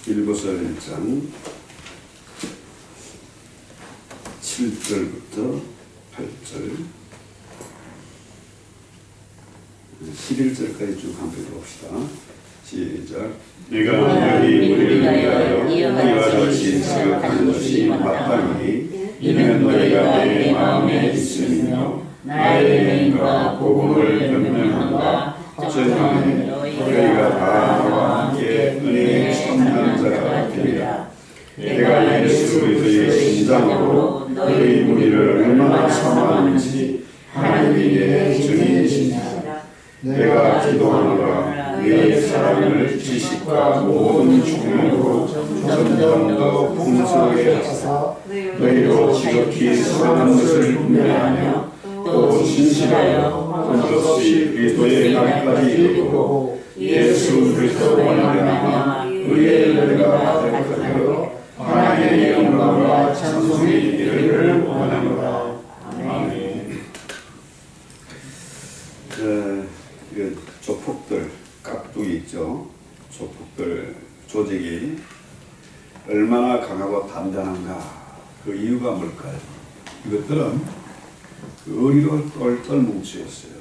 빌립보서 1장 7절부터 8절 11절까지 쭉 한번 읽어봅시다. 시작. 내가 너희 우리를 위하여 이와 같이 생각하는 것이 마땅하니 이는 너희가 내 마음에 있으며 나의 은혜와 복음을 변명함과 전함에 너희가 다 나와 함께 은혜의 참여한 자가 되리라. 내가 예수 그리스도의 신장으로 너희 무리를 얼마나 사모하는지 하나님이 내 증인이시니라. 내가 기도하노라. 너희의 사랑을 지식과 모든 총명으로 점점 더 풍성하게 하사 너희로 지극히 선한 것을 분별하며 또 진실하여 번듯이 그리스도의 날까지 이르고 예수 그리스도로 말미암아 의의 은혜가 가득하여 하나님의 영광과 찬송이 이르기를 원하노라. 아멘. 조폭들 깍두기 있죠. 조폭들 조직이 얼마나 강하고 단단한가. 그 이유가 뭘까요? 이것들은 그 의리로 똘똘 뭉치였어요.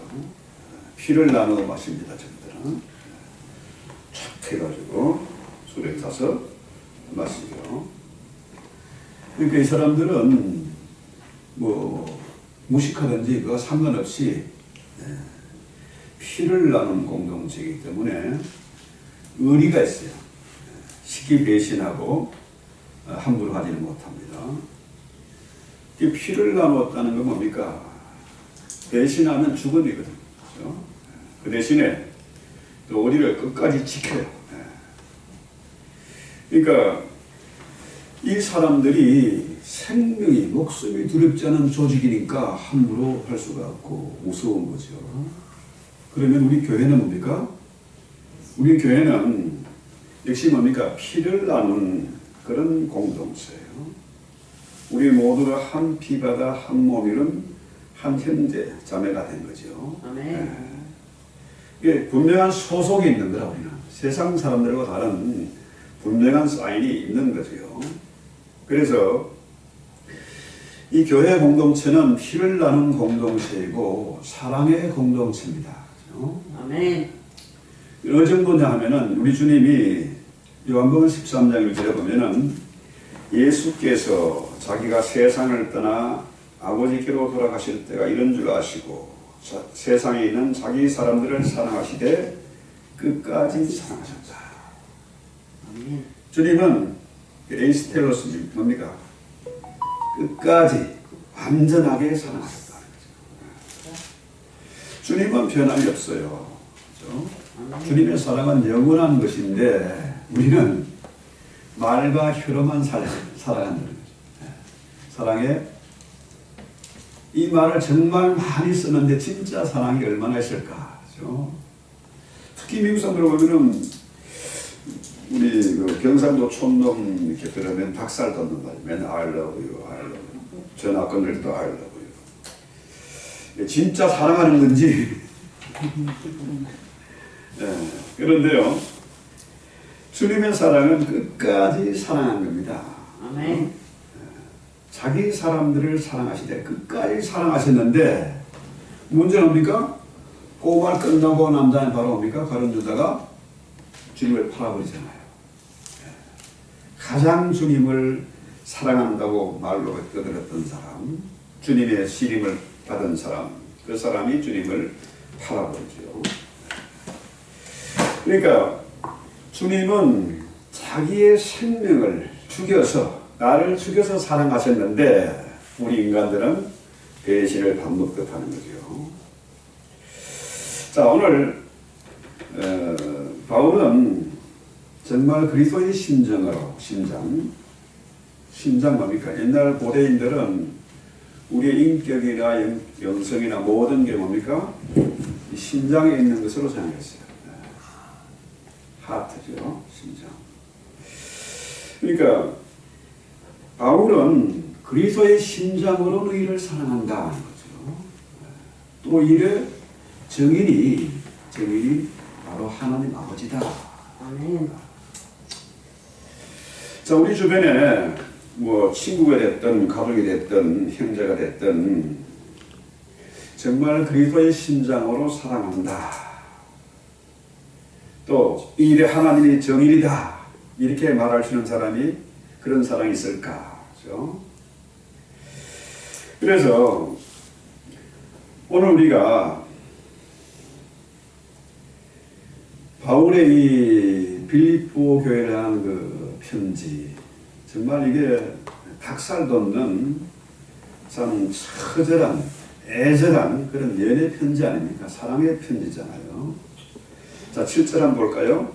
피를 나누어 마십니다. 저들은 착 해가지고 술에 타서 마시죠. 그러니까 이 사람들은 뭐 무식하든지 그거 상관없이 피를 나눈 공동체이기 때문에 의리가 있어요. 쉽게 배신하고 함부로 하지는 못합니다. 피를 나누었다는 건 뭡니까? 배신하면 죽음이거든요. 그렇죠? 그 대신에 또 의리를 끝까지 지켜요. 그러니까 이 사람들이 생명이 목숨이 두렵지 않은 조직이니까 함부로 할 수가 없고 무서운 거죠. 그러면 우리 교회는 뭡니까? 우리 교회는 역시 뭡니까? 피를 나눈 그런 공동체예요. 우리 모두가 한 피바다 한 몸이름 한 형제 자매가 된 거죠. 아멘. 이게 분명한 소속이 있는 거라. 우리는 세상 사람들과 다른 분명한 사인이 있는 거죠. 그래서 이 교회 공동체는 피를 나눈 공동체이고 사랑의 공동체입니다. 아멘. 어느 정도냐 하면은 우리 주님이 요한복음 13장을 들어보면은 예수께서 자기가 세상을 떠나 아버지께로 돌아가실 때가 이런 줄 아시고 세상에 있는 자기 사람들을 사랑하시되 끝까지 사랑하셨다. 아멘. 주님은 에이스텔로스 뭡니까? 끝까지 완전하게 사랑하셨다는 거죠. 주님은 변함이 없어요. 그렇죠? 주님의 사랑은 영원한 것인데 우리는 말과 혀로만 살아가는 거죠. 사랑에 이 말을 정말 많이 쓰는데 진짜 사랑이 얼마나 있을까? 그렇죠? 특히 미국 사람들 보면은 우리 그 경상도 촌놈 이렇게 들으면 닭살 돋는 말, 맨날 I love you, I love you. 전화 끊을 때도 I love you. 진짜 사랑하는 건지. 그런데요, 주님의 사랑은 끝까지 사랑한 겁니다. 아멘. 자기 사람들을 사랑하시되 끝까지 사랑하셨는데 문제는 뭡니까? 그 말 끝나고 남자는 바로 뭡니까? 가룟 유다가 주님을 팔아버리잖아요. 가장 주님을 사랑한다고 말로 떠들었던 사람, 주님의 시림을 받은 사람, 그 사람이 주님을 팔아버리죠. 그러니까 주님은 자기의 생명을 죽여서, 나를 죽여서 사랑하셨는데 우리 인간들은 배신을 반복듯 하는 거죠. 자, 오늘 바울은 정말 그리스도의 심정으로, 심장 뭡니까? 옛날 고대인들은 우리의 인격이나 영성이나 모든 게 뭡니까? 이 심장에 있는 것으로 생각했어요. 하트죠, 심장. 그러니까 바울은 그리스도의 심장으로 너희를 사랑한다는 거죠. 또 이의 정인이 바로 하나님 아버지다. 아멘. 자, 우리 주변에 뭐 친구가 됐든 가족이 됐든 형제가 됐든 정말 그리스도의 심장으로 사랑한다. 또 이 일에 하나님이 정인이다. 이렇게 말할 수 있는 사람이, 그런 사랑이 있을까? 그렇죠? 그래서 오늘 우리가 바울의 이 빌립보 교회를 한 그 편지, 정말 이게 닭살 돋는 참 처절한, 애절한 그런 연애 편지 아닙니까? 사랑의 편지잖아요. 자, 7절 한번 볼까요?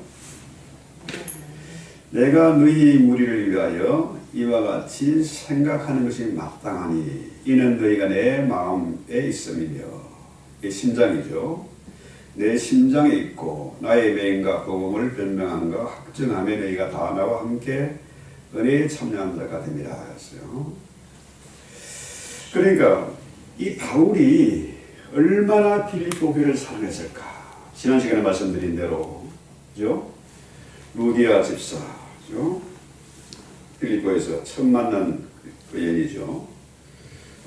내가 너희 무리를 위하여 이와 같이 생각하는 것이 마땅하니 이는 너희가 내 마음에 있음이며, 이게 심장이죠. 내 심장에 있고 나의 맹과 복음을 변명함과 확증함에 너희가 다 나와 함께 은혜에 참여한 자가 됩니다 했어요. 그러니까 이 바울이 얼마나 빌립보 교회를 사랑했을까? 지난 시간에 말씀드린 대로, 그죠? 루디아 집사, 그죠? 빌립보에서 처음 만난 그 연이죠.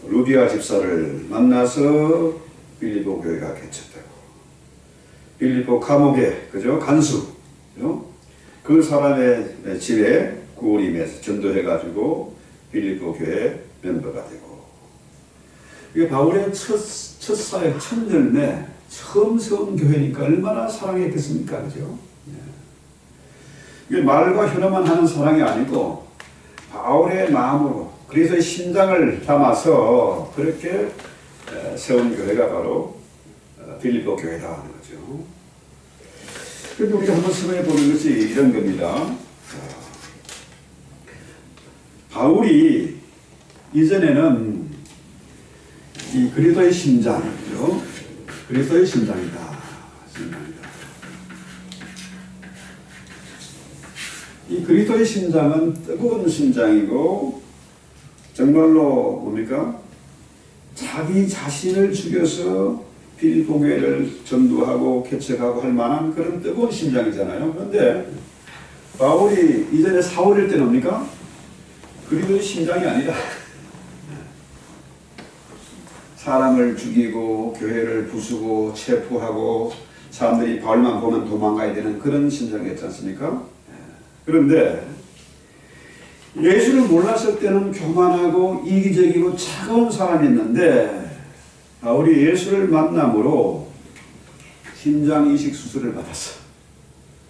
루디아 집사를 만나서 빌립보 교회가 개척되고, 빌립보 감옥에, 그죠? 간수, 그죠? 그 사람의 집에 구원임에서 전도해가지고 빌립보 교회 멤버가 되고, 이게 바울의 첫 사역, 첫 열매, 처음 세운 교회니까 얼마나 사랑했겠습니까? 그죠? 이게 말과 혀로만 하는 사랑이 아니고 바울의 마음으로, 그래서 심장을 담아서 그렇게 세운 교회가 바로 빌립보 교회다 하는 거죠. 그런데 우리가 한번 생각해 보는 것이 이런 겁니다. 바울이 이전에는 이 그리스도의 심장이죠. 그리스도의 심장이다. 이 그리스도의 심장은 뜨거운 심장이고, 정말로 뭡니까? 자기 자신을 죽여서 빌립보 교회를 전도하고 개척하고 할 만한 그런 뜨거운 심장이잖아요. 그런데 바울이 이전에 사울일 때는 뭡니까? 그리스도의 심장이 아니라 사람을 죽이고 교회를 부수고 체포하고 사람들이 바울만 보면 도망가야 되는 그런 심장이었지 않습니까? 그런데 예수를 몰랐을 때는 교만하고 이기적이고 차가운 사람이었는데 바울이 예수를 만남으로 심장 이식 수술을 받았어.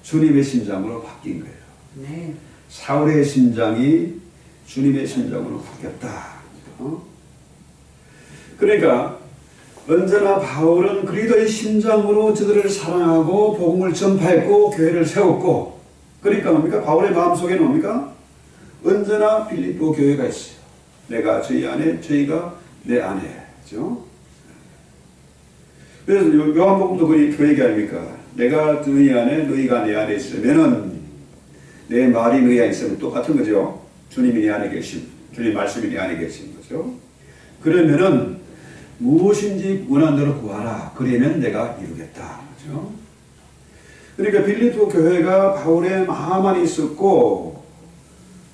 주님의 심장으로 바뀐 거예요. 네. 사울의 심장이 주님의 심장으로 바뀌었다. 그러니까 언제나 바울은 그리스도의 심장으로 저들을 사랑하고 복음을 전파했고 교회를 세웠고, 그러니까 뭡니까? 바울의 마음속에는 뭡니까? 언제나 빌립보 교회가 있어요. 내가 저희 안에, 저희가 내 안에. 그죠? 그래서 요한복음도 그 얘기 아닙니까? 내가 너희 안에, 너희가 내 안에 있으면은 내 말이 너희 안에 있으면 똑같은 거죠. 주님이 내 안에 계심, 주님 말씀이 내 안에 계신 거죠. 그러면은 무엇인지 원하는 대로 구하라. 그러면 내가 이루겠다. 그죠? 그러니까 빌립보 교회가 바울의 마음 안에 있었고,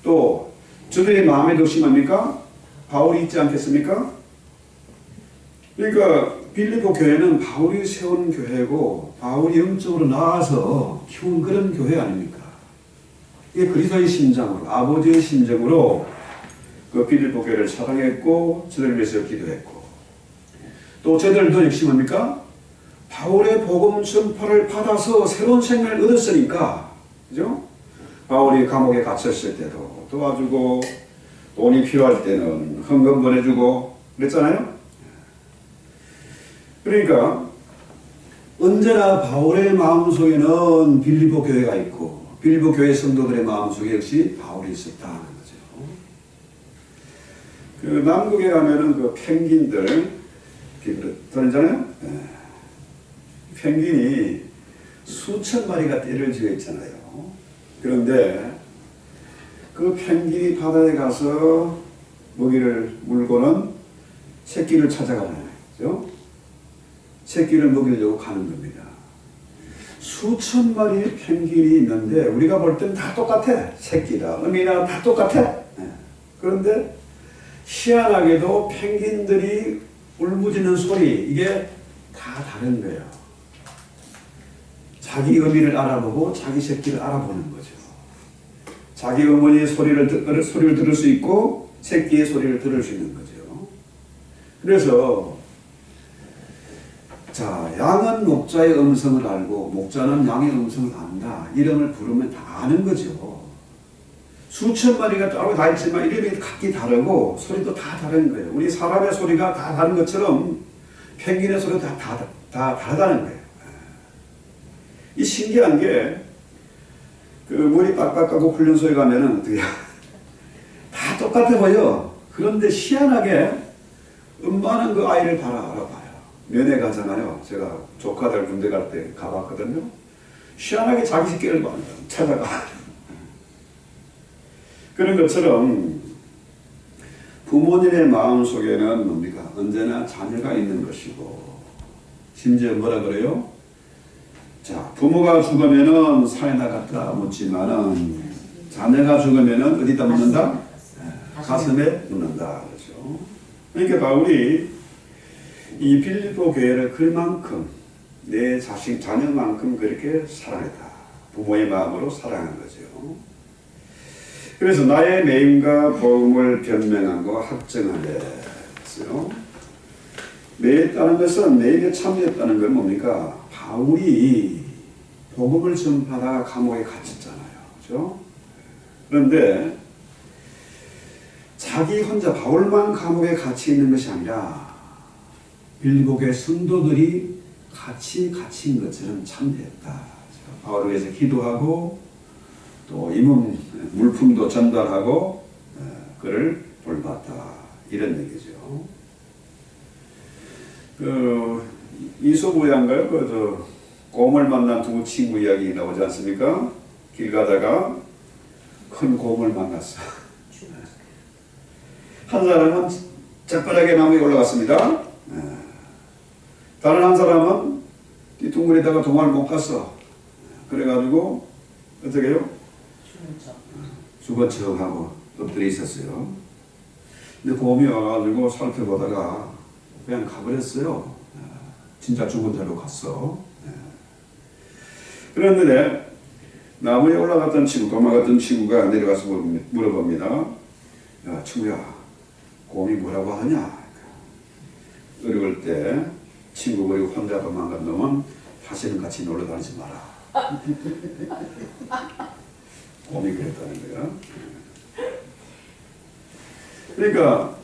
또 저들의 마음에도 심합니까? 바울이 있지 않겠습니까? 그러니까 빌립보 교회는 바울이 세운 교회고 바울이 영적으로 나아서 키운 그런 교회 아닙니까? 이게 그리스도의 심장으로, 아버지의 심정으로 그 빌립보 교회를 사랑했고 저들을 위해서 기도했고, 또 저들도 역시 뭡니까? 바울의 복음 전파를 받아서 새로운 생명을 얻었으니까, 그죠? 바울이 감옥에 갇혔을 때도 도와주고, 돈이 필요할 때는 헌금 보내주고 그랬잖아요. 그러니까 언제나 바울의 마음속에는 빌립보 교회가 있고 빌립보 교회 성도들의 마음속에 역시 바울이 있었다는 거죠. 그 남극에 가면은 그 펭귄들 들었잖아요. 펭귄이 수천 마리가 떼를 지어 있잖아요. 그런데 그 펭귄이 바다에 가서 먹이를 물고는 새끼를 찾아가잖아요. 그죠? 새끼를 먹이려고 가는 겁니다. 수천 마리의 펭귄이 있는데 우리가 볼 땐 다 똑같아. 새끼다, 어미나 다 똑같아. 그런데 희한하게도 펭귄들이 울부짖는 소리, 이게 다 다른 거예요. 자기 어미를 알아보고 자기 새끼를 알아보는 거죠. 자기 어머니의 소리를 들을 수 있고 새끼의 소리를 들을 수 있는 거죠. 그래서 자, 양은 목자의 음성을 알고 목자는 양의 음성을 안다. 이름을 부르면 다 아는 거죠. 수천 마리가 따로 다 있지만 이름이 각기 다르고 소리도 다 다른 거예요. 우리 사람의 소리가 다 다른 것처럼 펭귄의 소리도 다 다르다는 거예요. 이 신기한 게 그 머리 빡빡하고 훈련소에 가면은 어떻게 다 똑같아 보여. 그런데 희한하게 엄마는 그 아이를 알아봐요. 면회 가잖아요. 제가 조카들 군대 갈 때 가봤거든요. 희한하게 자기 새끼를 찾아가. 그런 것처럼 부모님의 마음속에는 뭡니까? 언제나 자녀가 있는 것이고, 심지어 뭐라 그래요? 자, 부모가 죽으면은 산에다 갖다 묻지만은 자녀가 죽으면은 어디다 묻는다? 가슴에 묻는다. 그렇죠. 그러니까 바울이 이 빌립보 교회를 그만큼 내 자식 자녀만큼 그렇게 사랑했다. 부모의 마음으로 사랑한 거죠. 그래서 나의 매임과 복음을 변명하고 확증하되 했어요. 매였다는 것은 매임에 참여했다는 건 뭡니까? 바울이 복음을 전파하다가 감옥에 갇혔잖아요. 그렇죠? 그런데 자기 혼자 바울만 감옥에 갇혀 있는 것이 아니라 빌립보 교회 성도들이 같이 갇힌 것처럼 참여했다. 바울을 위해서 기도하고 또 임금 물품도 전달하고 그를 돌봤다. 이런 얘기죠. 이소부양가요? 곰을 만난 두 친구 이야기 나오지 않습니까? 길 가다가 큰 곰을 만났어. 한 사람은 짝바라게 나무에 올라갔습니다. 다른 한 사람은 뒤뚱거리다가 도망을 못 갔어. 그래가지고 어떻게 해요? 죽은 척하고 엎드려 있었어요. 근데 곰이 와가지고 살펴보다가 그냥 가버렸어요. 진짜 죽은 대로 갔어. 그런데 나무에 올라갔던 친구, 도망갔던 친구가 내려가서 물어봅니다. 야, 친구야, 곰이 뭐라고 하냐? 어려울 때 친구 버리고 혼자 도망간 놈은 다시는 같이 놀러 다니지 마라. 곰이 그랬다는 거야. 그러니까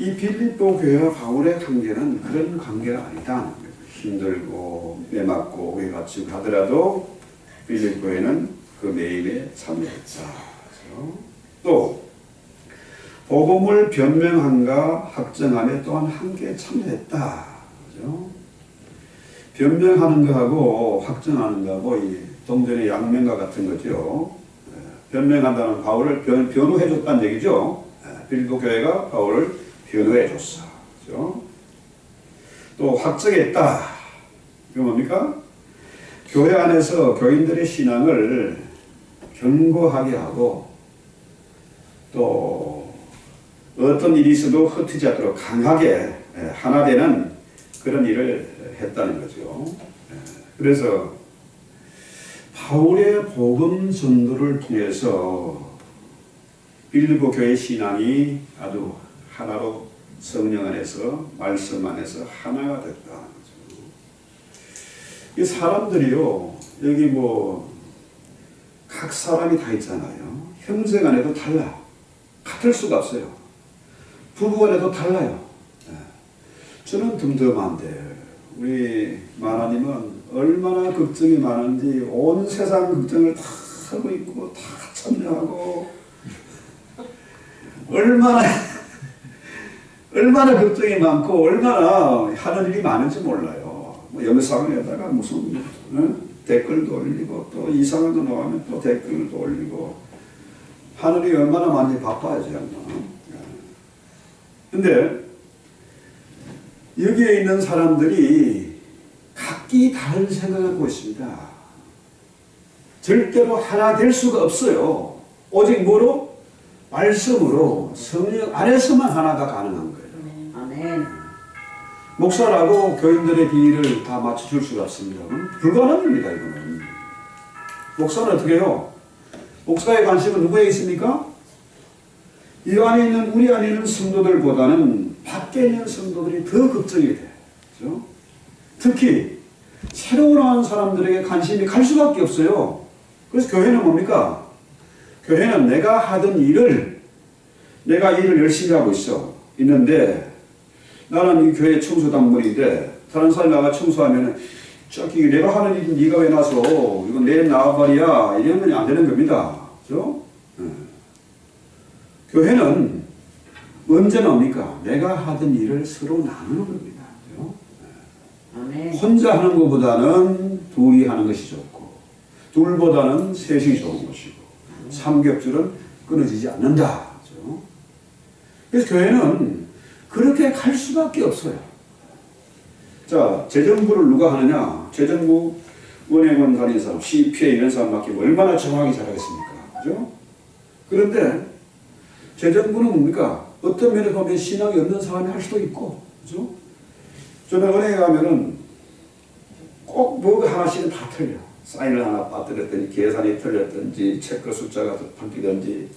이 빌립보 교회와 바울의 관계는 그런 관계가 아니다. 힘들고 매맞고 왜 갇히고 하더라도 빌립보 교회는 그 매임에 참여했다. 그렇죠? 또 복음을 변명함과 확정함에 또한 함께 참여했다. 그렇죠? 변명하는 거하고 확정하는 거하고 이 동전의 양면과 같은 거죠. 변명한다는 바울을 변호해 줬다는 얘기죠. 빌립보 교회가 바울을 변호해 줬어. 그렇죠? 또 확정했다. 이거 뭡니까? 교회 안에서 교인들의 신앙을 견고하게 하고 또 어떤 일이 있어도 흩어지지 않도록 강하게 하나 되는 그런 일을 했다는 거죠. 그래서 바울의 복음 전도를 통해서 빌립보 교회 신앙이 아주 하나로 성령 안에서 말씀 안에서 하나가 됐다는 거죠. 이 사람들이요, 여기 뭐 각 사람이 다 있잖아요. 형제 간에도 달라. 같을 수가 없어요. 부부 간에도 달라요. 저는 덤덤한데 우리 마나님은 얼마나 걱정이 많은지 온 세상 걱정을 다 하고 있고 다 참여하고 얼마나 걱정이 많고 얼마나 하는 일이 많은지 몰라요. 뭐 영상에다가 무슨 댓글도 올리고 또 이상한 거 나오면 또 댓글도 올리고 하늘이 얼마나 많이 바빠야지. 근데 여기에 있는 사람들이 각기 다른 생각을 하고 있습니다. 절대로 하나 될 수가 없어요. 오직 뭐로? 말씀으로 성령 안에서만 하나가 가능한 거예요. 아멘. 목사라고 교인들의 비위를 다 맞춰줄 수가 없습니다. 불가능한 겁니다. 이거는. 목사는 어떻게 해요? 목사의 관심은 누구에 있습니까? 이 안에 있는 우리 안에 있는 성도들보다는 밖에 있는 성도들이 더 걱정이 돼요. 그렇죠? 특히 새로 나온 사람들에게 관심이 갈 수밖에 없어요. 그래서 교회는 뭡니까? 교회는 내가 하던 일을 내가 일을 열심히 하고 있는데 나는 이 교회 청소당번인데 다른 사람이 나가 청소하면은 저기 내가 하는 일이 네가 왜 나서 이건 내 나와버리야 이러면 안 되는 겁니다. 그렇죠? 교회는 언제 나옵니까? 내가 하던 일을 서로 나누는 겁니다. 그렇죠? 아멘. 혼자 하는 것보다는 둘이 하는 것이 좋고 둘보다는 셋이 좋은 것이고 삼겹줄은 끊어지지 않는다. 그렇죠? 그래서 교회는 그렇게 갈 수밖에 없어요. 자, 재정부를 누가 하느냐? 재정부 은행원 다니는 사람, CPA 이런 사람 맡기면 얼마나 정확히 잘하겠습니까? 그죠? 그런데 재정부는 뭡니까? 어떤 면에 보면 신앙이 없는 사람이 할 수도 있고, 그죠? 저는 은행에 가면은 꼭 뭐 하나씩은 다 틀려. 사인을 하나 빠뜨렸든지, 계산이 틀렸든지, 체크 숫자가 바뀌든지.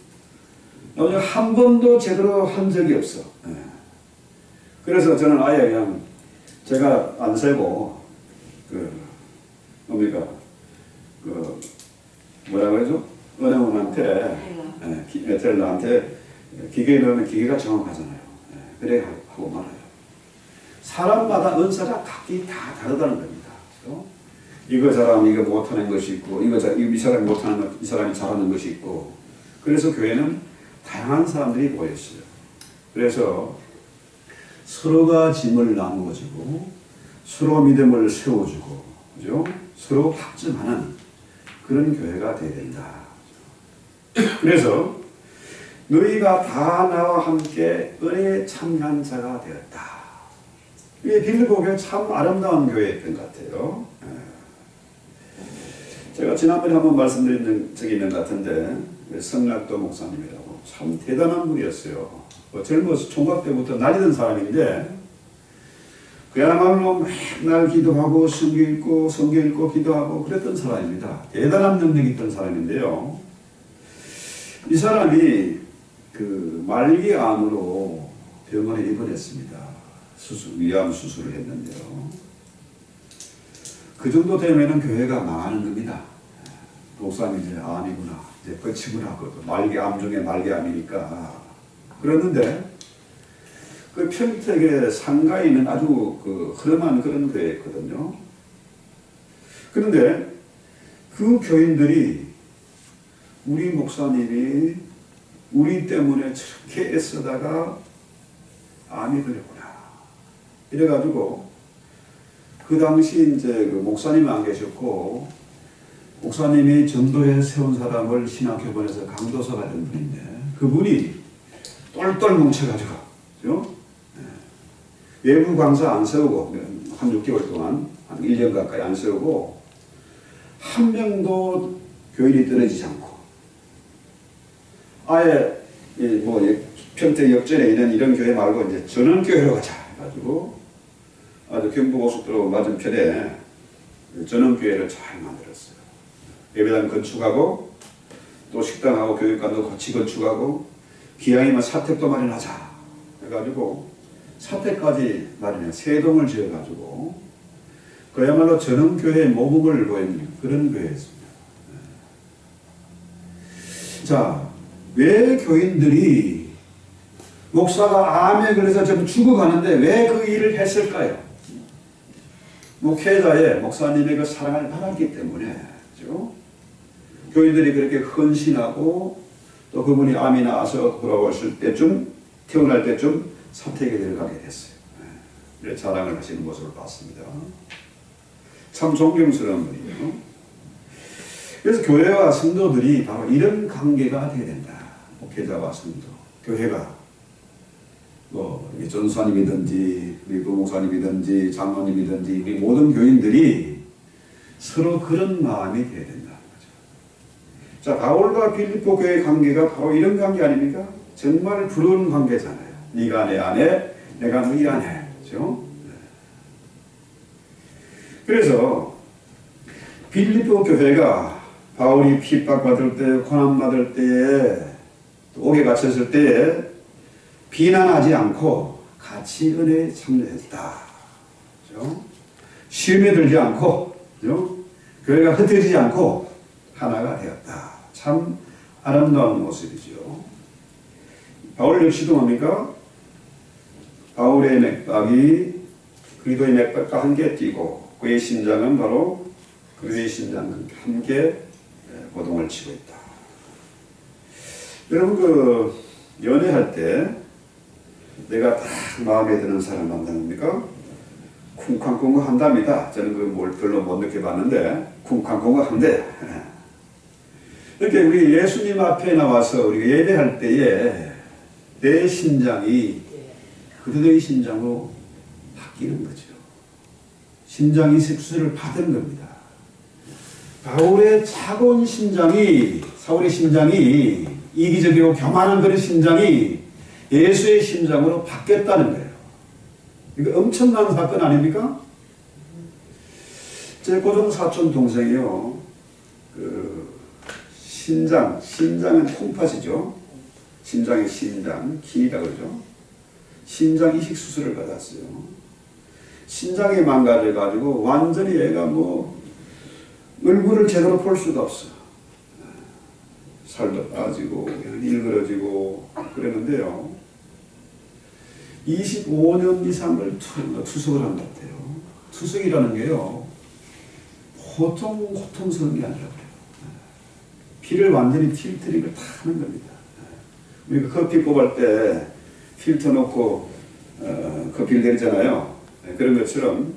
한 번도 제대로 한 적이 없어. 그래서 저는 아예 그냥 제가 안 세고, 뭐라고 하죠? 은행원한테, 텔러한테 기계에 넣으면 기계가 정확하잖아요. 그래 하고 말아요. 사람마다 은사가 각기 다 다르다는 겁니다. 그렇죠? 이거 잘하면 이거 못하는 것이 있고, 이 사람이 못하는 것, 이 사람이 잘하는 것이 있고, 그래서 교회는 다양한 사람들이 모였어요. 그래서 서로가 짐을 나누어주고, 서로 믿음을 세워주고, 그죠? 서로 확증하는 그런 교회가 되어야 된다. 그래서 너희가 다 나와 함께 은혜에 참여한 자가 되었다. 이게 빌립보 교회 참 아름다운 교회였던 것 같아요. 제가 지난번에 한번 말씀드린 적이 있는 것 같은데 성락도 목사님이라고 참 대단한 분이었어요. 젊어서 총각 때부터 날리던 사람인데 그야말로 맨날 기도하고 성경 읽고 기도하고 그랬던 사람입니다. 대단한 능력이 있던 사람인데요. 이 사람이 말기암으로 병원에 입원했습니다. 위암 수술을 했는데요. 그 정도 되면은 교회가 망하는 겁니다. 목사님이 이제 암이구나, 이제 끝이구나, 말기암 중에 말기암이니까. 그랬는데 그 평택의 상가에 있는 아주 그 흐름한 그런 교회였거든요. 그런데 그 교인들이 우리 목사님이 우리 때문에 저렇게 애쓰다가 암이 걸렸구나. 이래가지고 그 당시 이제 그 목사님은 안 계셨고 목사님이 전도에 세운 사람을 신학교본에서 강도사가 된 분인데 그분이 똘똘 뭉쳐가지고 그죠? 외부 강사 안 세우고 한 6개월 동안 한 1년 가까이 안 세우고 한 명도 교인이 떨어지지 않고 아예 뭐 평택 역전에 있는 이런 교회 말고 이제 전원교회로 가자 해가지고 아주 경부고속도로 맞은편에 전원교회를 잘 만들었어요. 예배당 건축하고 또 식당하고 교육관도 같이 건축하고 기왕이면 사택도 마련하자 해가지고 사택까지 마련해 세 동을 지어가지고 그야말로 전원교회의 모범을 보이는 그런 교회였습니다. 자, 왜 교인들이 목사가 암에 걸려서 좀 죽어가는데 왜 그 일을 했을까요? 목회자의 목사님의 그 사랑을 받았기 때문에 그렇죠? 교인들이 그렇게 헌신하고 또 그분이 암이 나서 돌아왔을 때쯤 태어날 때쯤 사택에 들어가게 됐어요. 네, 자랑을 하시는 모습을 봤습니다. 참 존경스러운 분이에요. 그래서 교회와 성도들이 바로 이런 관계가 되어야 된다. 목회자와 성도, 교회가 뭐 전사님이든지 우리 부목사님이든지 장로님이든지 우리 모든 교인들이 서로 그런 마음이 되어야 된다는 거죠. 자, 바울과 빌립보 교회 관계가 바로 이런 관계 아닙니까? 정말 부러운 관계잖아요. 네가 내 안에, 내가 너희 안에, 그렇죠? 그래서 빌립보 교회가 바울이 핍박받을 때, 고난받을 때에, 옥에 갇혔을 때에 비난하지 않고 같이 은혜에 참여했다. 그렇죠? 시험에 들지 않고, 그렇죠? 교회가 흩어지지 않고 하나가 되었다. 참 아름다운 모습이죠. 바울 역시도 뭡니까? 바울의 맥박이 그리스도의 맥박과 함께 뛰고 그의 심장은 바로 그리스도의 심장과 함께 고동을 치고 있다. 여러분 그 연애할 때 내가 딱 마음에 드는 사람 만납니까? 쿵쾅쿵쾅 한답니다. 저는 그 뭘 별로 못 느껴봤는데 쿵쾅쿵쾅 한대. 이렇게 우리 예수님 앞에 나와서 우리 예배할 때에 내 심장이 그들의 심장으로 바뀌는 거죠. 심장이 수술을 받은 겁니다. 바울의 차가운 심장이, 사울의 심장이 이기적이고 교만한 그런 심장이 예수의 심장으로 바뀌었다는 거예요. 이거 엄청난 사건 아닙니까? 제 고종 사촌 동생이요. 그 심장은 콩팥이죠. 심장의 심장, 기이라 그러죠. 심장 이식 수술을 받았어요. 심장이 망가져가지고 완전히 얘가 뭐 얼굴을 제대로 볼 수가 없어. 살도 빠지고 일그러지고 그랬는데요. 25년 이상을 투석을 한 것 같아요. 투석이라는 게요. 보통 고통스러운 게 아니라 그래요. 피를 완전히 필터링을 다 하는 겁니다. 우리가 커피 뽑을 때 필터 놓고 커피를 내리잖아요. 그런 것처럼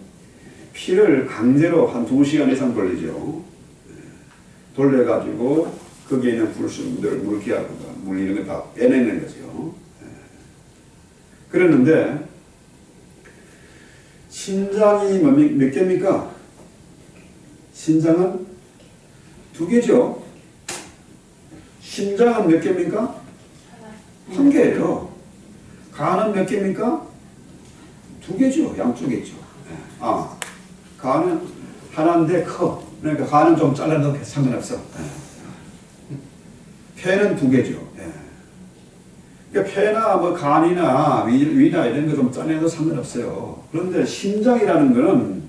피를 강제로 한 2시간 이상 돌리죠. 돌려가지고 거기에 있는 불순물들, 물기하고 물 이런 거 다 빼내는 거죠. 그랬는데 심장이 몇 개입니까? 심장은 2개죠. 심장은 몇 개입니까? 1개예요. 간은 몇 개입니까? 2개죠. 양쪽에 있죠. 간은 하나인데 커. 그러니까 간은 좀 잘라도 상관없어. 폐는 2개죠. 그러니까 폐나 뭐 간이나 위나 이런 거 좀 잘라도 상관없어요. 그런데 심장이라는 거는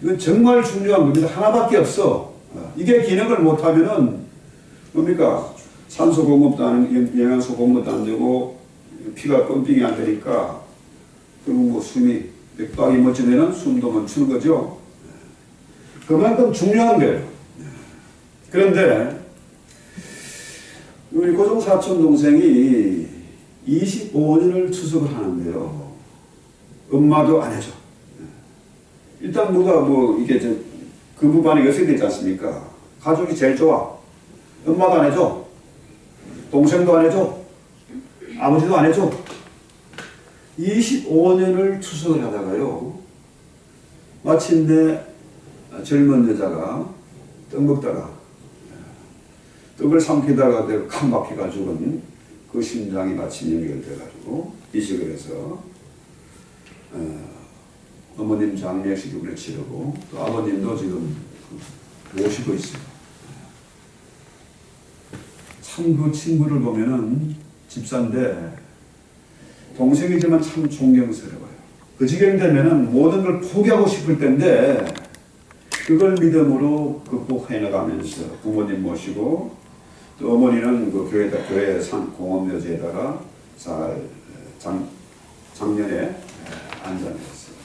이건 정말 중요한 겁니다. 하나밖에 없어. 이게 기능을 못하면은 뭡니까? 산소 공급도 안, 영양소 공급도 안 되고 피가 펌핑이 안 되니까 그리고 뭐 숨이 맥박이 멎으면 숨도 멈추는 거죠. 그만큼 중요한 거예요. 그런데 우리 고종 사촌 동생이 25년을 추석을 하는데요. 엄마도 안 해줘. 일단 뭐가 이게 그 부반이 어떻게 되지 않습니까? 가족이 제일 좋아. 엄마도 안 해줘. 동생도 안 해줘. 아버지도 안 해줘. 25년을 추석을 하다가요. 마침내 젊은 여자가 떡 먹다가 떡을 삼키다가 칸박혀가 죽은 그 심장이 마침 연결돼가지고 이식을 해서 어머님 장례식 이번에 치르고 또 아버님도 지금 모시고 있어요. 참 그 친구를 보면은 집사인데 동생이지만 참 존경스러워요. 그 지경 되면은 모든 걸 포기하고 싶을 때인데 그걸 믿음으로 극복해 나가면서 부모님 모시고 또 어머니는 그 교회 산 공업묘지에다가 잘 작년에 안장했어요.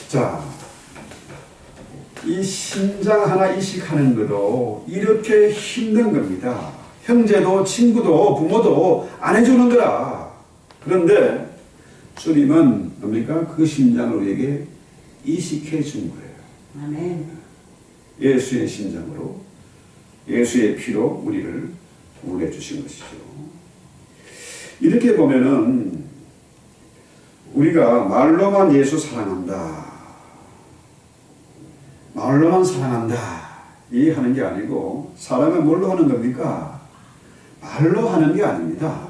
자, 이 심장 하나 이식하는 것도 이렇게 힘든 겁니다. 형제도 친구도 부모도 안 해주는 거라. 그런데 주님은 뭡니까? 그 심장을 우리에게 이식해 준 거예요. 아멘. 예수의 심장으로 예수의 피로 우리를 구원해 주신 것이죠. 이렇게 보면은 우리가 말로만 예수 사랑한다, 말로만 사랑한다 이 하는 게 아니고 사랑은 뭘로 하는 겁니까? 말로 하는 게 아닙니다.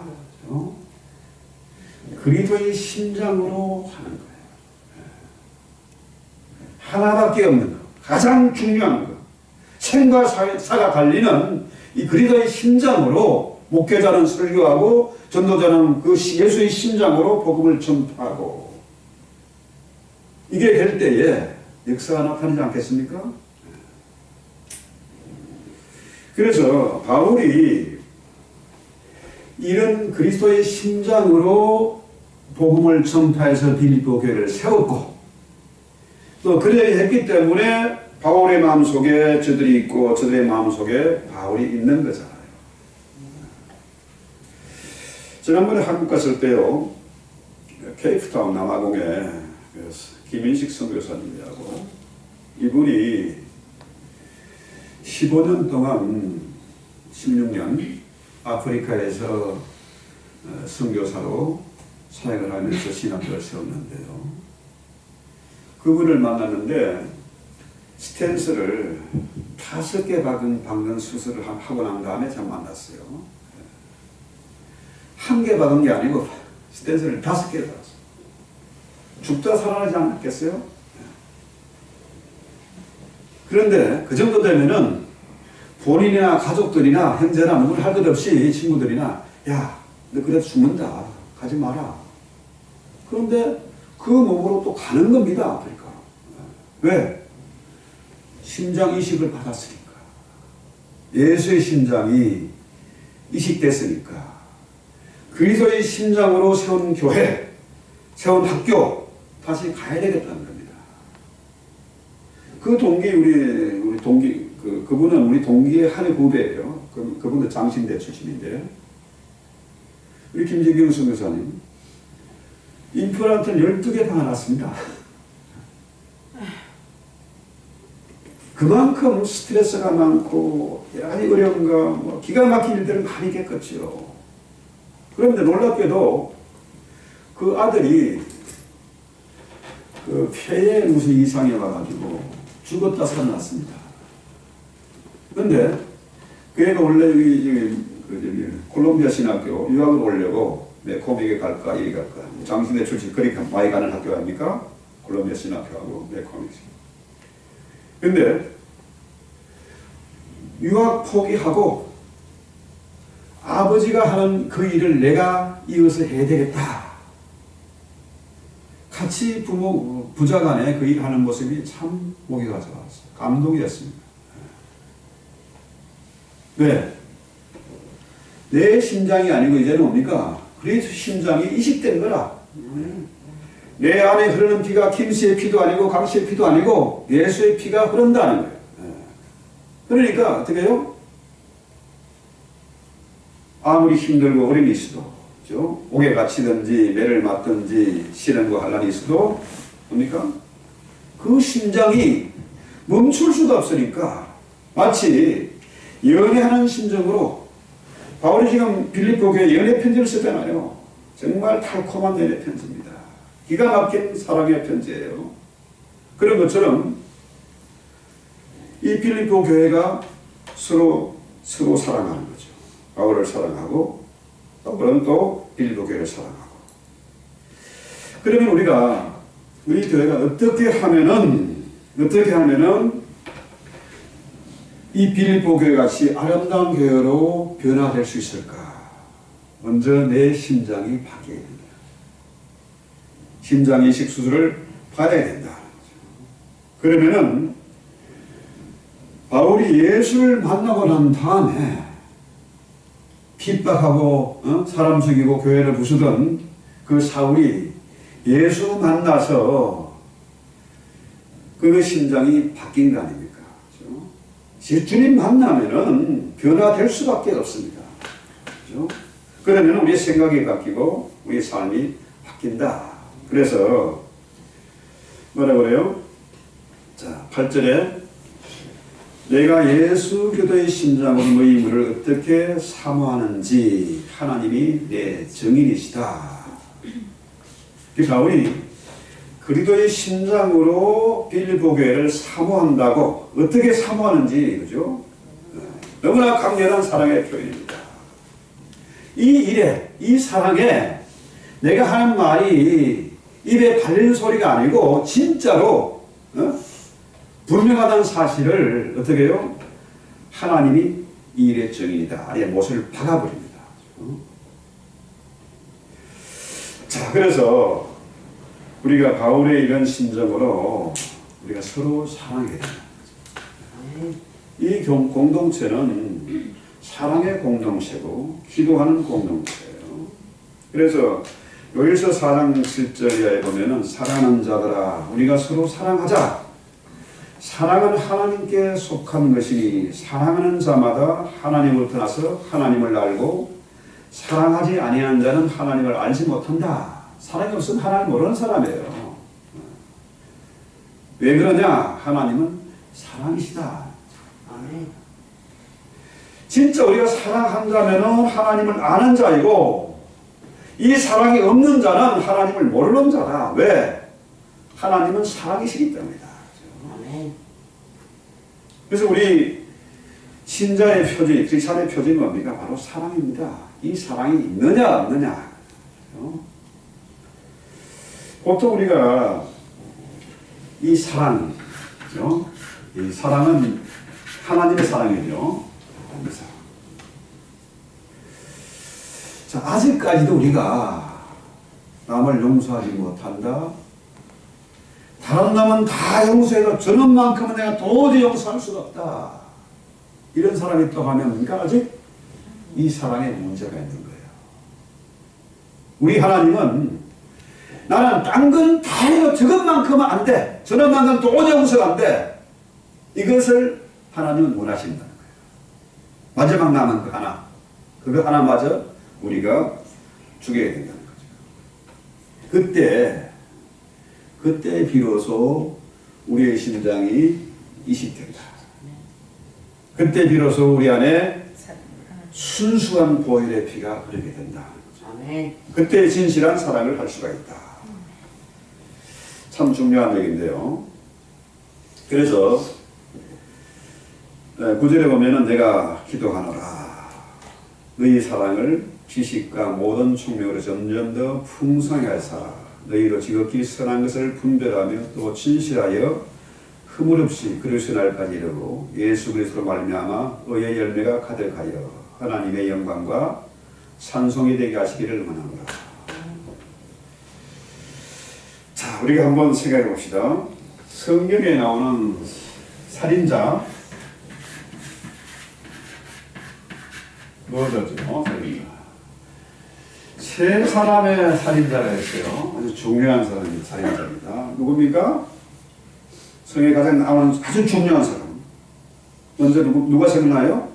그리스도의 심장으로 하는 거예요. 하나밖에 없는 거, 가장 중요한 거, 생과 사가 달리는 이 그리스도의 심장으로 목회자는 설교하고 전도자는 그 예수의 심장으로 복음을 전파하고 이게 될 때에 역사가 나타나지 않겠습니까? 그래서 바울이 이런 그리스도의 심장으로 복음을 전파해서 빌립보 교회를 세웠고 또 그래 했기 때문에 바울의 마음속에 저들이 있고 저들의 마음속에 바울이 있는 거잖아요. 지난번에 한국 갔을 때요, 케이프타운 남아공에 김인식 선교사님이라고 이분이 15년 동안 16년 아프리카에서 선교사로 사역을 하면서 신학교를 세웠는데요. 그분을 만났는데 스텐스를 5개 박은 수술을 하고 난 다음에 제가 만났어요. 1개 박은 게 아니고 스텐스를 5개 박았어요. 죽다 살아나지 않겠어요? 그런데 그 정도 되면은 본인이나 가족들이나 형제나 누구를 할 것 없이 친구들이나 야, 너 그래도 죽는다. 가지 마라. 그런데 그 몸으로 또 가는 겁니다. 아프리카. 왜? 심장 이식을 받았으니까. 예수의 심장이 이식됐으니까. 그리스도의 심장으로 세운 교회, 세운 학교 다시 가야 되겠다는 겁니다. 그 동기 우리 동기 그분은 우리 동기의 한 후배예요. 그분은 장신대 출신인데 우리 김재경 선교사님 임플란트를 12개 박아놨습니다. 그만큼 스트레스가 많고 여러 가지 어려움과 기가 막힌 일들을 많이 겪었죠. 그런데 놀랍게도 그 아들이 그 폐에 무슨 이상이 와가지고 죽었다 살아났습니다. 그런데 그 애가 원래 여기 콜롬비아 신학교 유학을 오려고 메코믹에 갈까 이리 갈까 장신대 출신 그렇게 많이 가는 학교 아닙니까? 콜롬비아 신학교하고 메코믹. 근데 유학 포기하고 아버지가 하는 그 일을 내가 이어서 해야 되겠다. 같이 부자간에 그 일을 하는 모습이 참 보기가 좋았어요. 감동이었습니다. 왜? 내 심장이 아니고 이제는 뭡니까? 그리스도 심장이 이식된 거라. 내 안에 흐르는 피가 김씨의 피도 아니고 강씨의 피도 아니고 예수의 피가 흐른다는 거예요. 그러니까 어떻게 해요? 아무리 힘들고 어려움이 있어도, 그죠? 옥에 갇히든지 매를 맞든지 시련과 환란이 있어도 뭡니까? 그 심장이 멈출 수가 없으니까 마치 연애하는 심정으로 바울이 지금 빌립보 교회에 연애 편지를 썼잖아요. 정말 달콤한 연애 편지입니다. 기가 막힌 사랑의 편지예요. 그런 것처럼 이 빌립보 교회가 서로 사랑하는 거죠. 바울을 사랑하고 바울은 또 빌립보 교회를 사랑하고. 그러면 우리 교회가 어떻게 하면은 이 빌립보 교회 같이 아름다운 교회로 변화될 수 있을까? 먼저 내 심장이 바뀌어야 된다. 심장 이식 수술을 받아야 된다. 그러면은 바울이 예수를 만나고 난 다음에 핍박하고 사람 죽이고 교회를 부수던 그 사울이 예수 만나서 그 심장이 바뀐 거 아닙니까? 그렇죠? 주님 만나면은 변화될 수밖에 없습니다. 그렇죠? 그러면 우리의 생각이 바뀌고 우리의 삶이 바뀐다. 그래서 뭐라 그래요? 자, 8절에 내가 예수 교도의 심장으로 너희 물을 어떻게 사모하는지 하나님이 내 증인이시다. 바울이 그리스도의 심장으로 빌립보 교회를 사모한다고 어떻게 사모하는지, 그죠? 너무나 강렬한 사랑의 표현입니다. 이 일에, 이 사랑에 내가 하는 말이 입에 발리는 소리가 아니고 진짜로 분명하다는 사실을 어떻게 해요? 하나님이 이 일의 증인이다. 아예 못을 박아버립니다. 자, 그래서 우리가 바울의 이런 심정으로 우리가 서로 사랑해야 된다. 이 공동체는 사랑의 공동체고 기도하는 공동체예요. 그래서 요일서 4장 7절에 보면은 사랑하는 자들아 우리가 서로 사랑하자. 사랑은 하나님께 속한 것이니 사랑하는 자마다 하나님을 떠나서 하나님을 알고 사랑하지 아니하는 자는 하나님을 알지 못한다. 사랑이 없으면 하나님 모르는 사람이에요. 왜 그러냐? 하나님은 사랑이시다. 진짜 우리가 사랑한다면 하나님을 아는 자이고 이 사랑이 없는 자는 하나님을 모르는 자다. 왜? 하나님은 사랑이시기 때문이다. 그래서 우리 신자의 표지, 크리스찬의 표지는 뭡니까? 바로 사랑입니다. 이 사랑이 있느냐 없느냐. 보통 우리가 이 사랑, 그렇죠? 이 사랑은 하나님의 사랑이죠. 자, 아직까지도 우리가 남을 용서하지 못한다. 다른 남은 다 용서해도 저놈만큼은 내가 도저히 용서할 수가 없다. 이런 사람이 있다고 하면 그러니까 아직 이 사랑에 문제가 있는 거예요. 우리 하나님은 나는 딴 건 다 해도 저것만큼은 안 돼. 저놈만큼은 도저히 용서가 안 돼. 이것을 하나님은 원하신다는 거예요. 마지막 남은 그 하나. 그거 하나마저 우리가 죽여야 된다는 거죠. 그때 비로소 우리의 심장이 이식된다. 그때 비로소 우리 안에 순수한 보혈의 피가 흐르게 된다. 그때 진실한 사랑을 할 수가 있다. 참 중요한 얘기인데요. 그래서 9절에 보면은 내가 기도하노라. 너희 사랑을 지식과 모든 총명으로 점점 더 풍성하게 하사 너희로 지극히 선한 것을 분별하며 또 진실하여 허물 없이 그리스도 날까지 이르고 예수 그리스도로 말미암아 의의 열매가 가득하여 하나님의 영광과 찬송이 되게 하시기를 원합니다. 자, 우리가 한번 생각해 봅시다. 성경에 나오는 살인자 뭐죠? 살인자. 세 사람의 살인자가 있어요. 아주 중요한 사람이 살인자입니다. 누굽니까? 성에 가장 나오는 아주 중요한 사람. 먼저 누가 생각나요?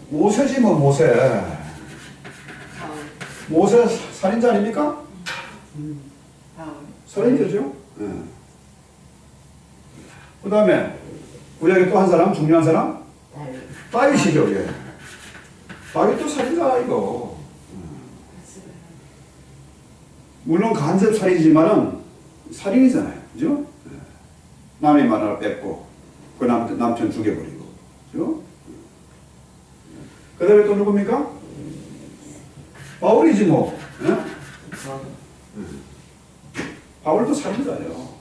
모세지 뭐 모세. 모세 살인자 아닙니까? 살인자죠. 네. 그 다음에 구약에 또 한 사람 중요한 사람? 다윗이죠. 예. 다윗도 살인자 이거. 물론 간접 살인이지만은 살인이잖아요. 그죠? 남의 말 하나 뺏고 그 남편 죽여버리고. 그죠? 그 다음에 또 누굽니까? 바울이지 뭐. 예? 바울도 살인자예요.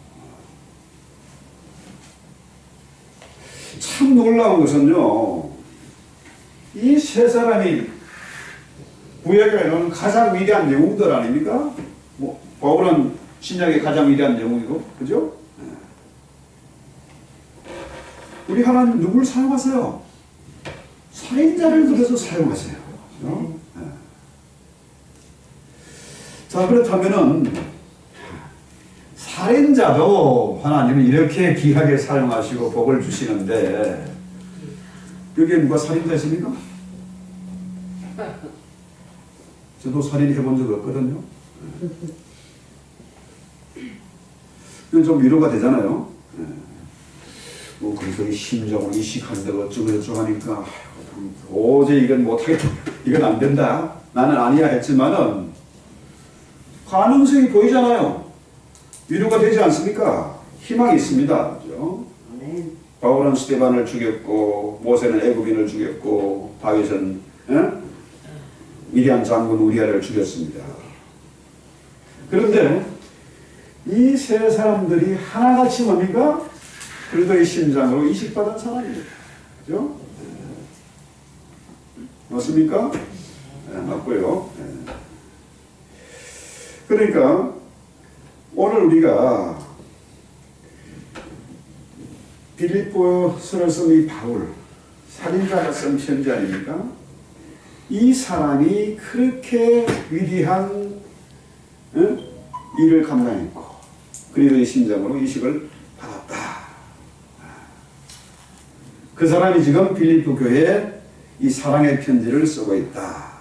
참 놀라운 것은요, 이 세 사람이 구약에 나오는 가장 위대한 영웅들 아닙니까? 뭐, 바울은 신약의 가장 위대한 영웅이고, 그죠? 우리 하나님 누굴 사용하세요? 살인자를 들여서 사용하세요. 그죠? 자, 그렇다면은, 살인자도 하나님은 이렇게 귀하게 사용하시고 복을 주시는데, 여기에 누가 살인자 있습니까? 저도 살인 해본 적 없거든요. 이건 좀 위로가 되잖아요. 뭐, 그래서 이 심정을 이식한다고 어쩌고 하니까, 도저히 이건 못하겠다. 이건 안 된다. 나는 아니야 했지만은, 가능성이 보이잖아요. 위로가 되지 않습니까? 희망이 있습니다. 그죠? 바울은 스데반을 죽였고, 모세는 애굽인을 죽였고, 다윗은 미디안 장군 우리아를 죽였습니다. 그런데 이 세 사람들이 하나같이 뭡니까? 그리스도의 심장으로 이식받은 사람이에요. 그죠? 맞습니까? 네, 맞고요. 네. 그러니까 오늘 우리가 빌립보서를 쓴 이 바울, 살인자가 쓴 편지 아닙니까? 이 사람이 그렇게 위대한 일을 감당했고 그리스도의 심장으로 이식을 받았다. 그 사람이 지금 빌립보 교회에 이 사랑의 편지를 쓰고 있다.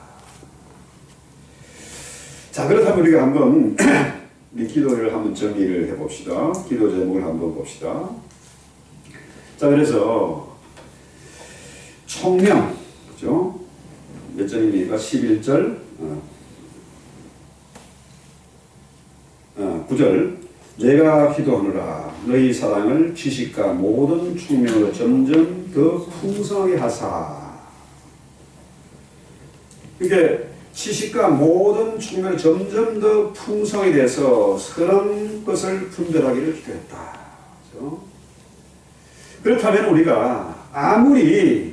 자, 그렇다면 우리가 한번 우리 기도를 한번 정리를 해봅시다. 기도 제목을 한번 봅시다. 자, 그래서 총명, 그죠? 몇 절입니까? 11절, 9절. 내가 기도하노라 너희 사랑을 지식과 모든 총명으로 점점 더 풍성하게 하사. 이게 지식과 모든 총명으로 점점 더 풍성하게 돼서 선한 것을 분별하기를 기도했다. 그렇죠? 그렇다면 우리가 아무리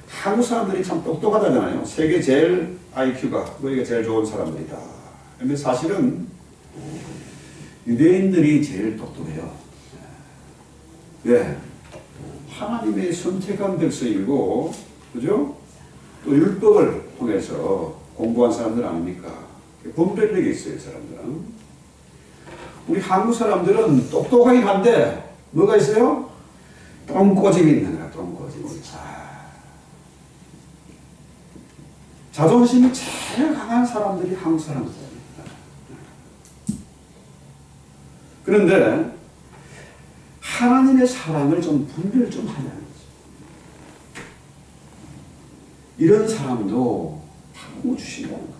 한국 사람들이 참 똑똑하다잖아요. 세계 제일 IQ가 우리가 제일 좋은 사람들이다. 그런데 사실은 유대인들이 제일 똑똑해요. 왜? 하나님의 선택한 백성이고, 그죠? 또 율법을 통해서 공부한 사람들 아닙니까? 분별력이 있어요, 사람들은. 우리 한국 사람들은 똑똑하긴 한데, 뭐가 있어요? 똥꼬집이 있는 거야, 똥꼬집이. 자존심이 제일 강한 사람들이 한국 사람들입니다. 그런데 하나님의 사랑을 좀 분별 좀 하자는 거죠. 이런 사람도 하고 주신다는 거예요.